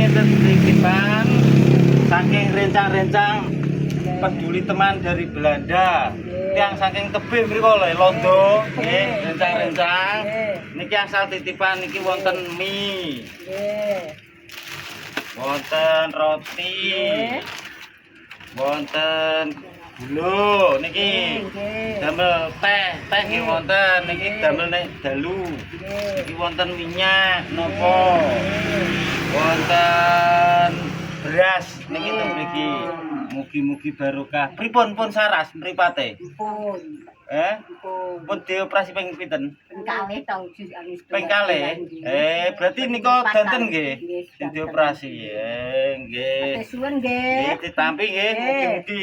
enten titipan saking rencang-rencang peduli teman dari Belanda. Yang saking tebih mriku lho londo nggih rencang-rencang. Niki asal titipan niki wonten mie. Wonten roti. Wonten gula niki. Damel teh nggih wonten niki damel nek dalu. Niki wonten minyak napa. Wonten beras niki teng mriki. Mugi-mugi barokah. Pripun pun saras mripate? Pun. Pun dioperasi ping pinten? Ping kalih tau Ping kalih. Berarti nika danten nggih dioperasi. Nggih. Suwun nggih. Nggih ditampi nggih mugi-mugi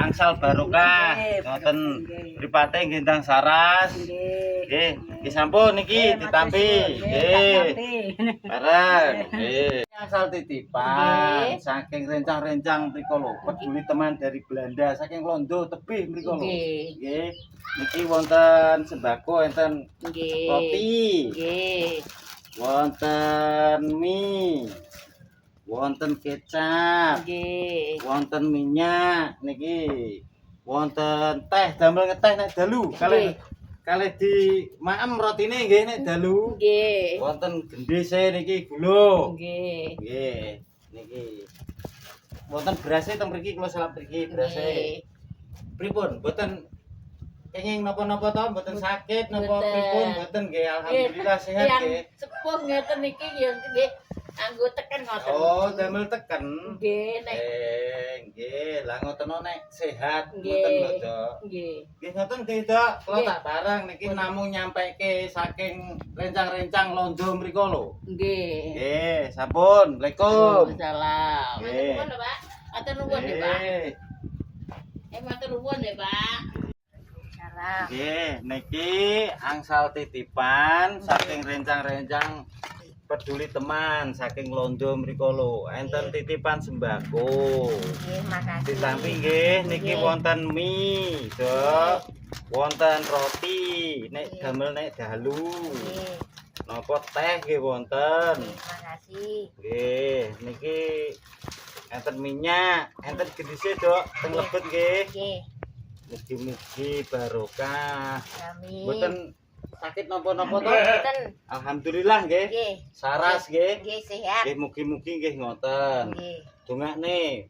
angsal barokah. Ngoten mripate nggih ndang saras. Nggih, nggih sampun niki ditampi. Nggih. Bareng. Nggih. Asal titipan saking rencang-rencang mriku lho, peduli teman dari Belanda saking Londo tebih mriku lho. Nggih. Niki wonten sembako, enten roti. Nggih. Wonten mie. Wonten kecap. Nggih. Wonten minyak niki. Wonten teh damel ngeteh nek dalu. Kalih di maem rotine nggih nek dalu. Nggih. Wonten gendhise niki gula. Nggih. Nggih, niki. Wonten berase teng mriki kula salap mriki berase. Pripun? Mboten kenging napa-napa to, mboten sakit napa pripun? Mboten nggih, alhamdulillah sehat nggih. Sepuh ngeten niki ya nggih anggo teken ngoten. Oh, damel teken. Nggih nek Nggih, lah ngoten nek sehat nggih. mboten lho, Dok. Nggih. Nggih ngoten nggih, Dok. Kula tak barang niki namung nyampeke saking rencang-rencang Londo mriku lho. Nggih. Nggih, sampun. Waalaikumsalam. Salam. Nggih. Matur nuwun, Pak. Matur nuwun, Pak. Matur nuwun, Pak. Salam. Nggih, niki angsal titipan saking rencang-rencang peduli teman saking Londo mriku lho. Enten titipan sembako. Nggih, makasih. Ditampi nggih niki wonten mie, Dok. Wonten roti, nek damel nek dalu. Nggih. Napa teh nggih wonten. Makasih. Nggih, niki enten minyak, enten gendhise, Dok, teng lebet nggih. Nggih. Mugi-mugi barokah. Amin. Mboten sakit napa-napa to? Mboten. Alhamdulillah nggih. Nggih. Saras nggih. Nggih sehat. Nggih mugi-mugi nggih ngoten. Nggih. Dongakne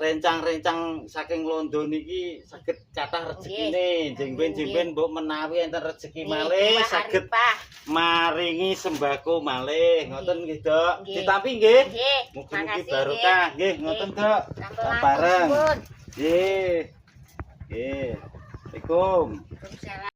rencang-rencang saking Londo niki saged cathah rezekine. Jengben-jengben mbok menawi enten rezeki malih saged maringi sembako malih. Ngoten nggih, Dok. Ditampi nggih. Nggih. Mugi-mugi barokah. Nggih, ngoten, Dok. Bareng. Nggih. Nggih. Assalamualaikum. Waalaikumsalam.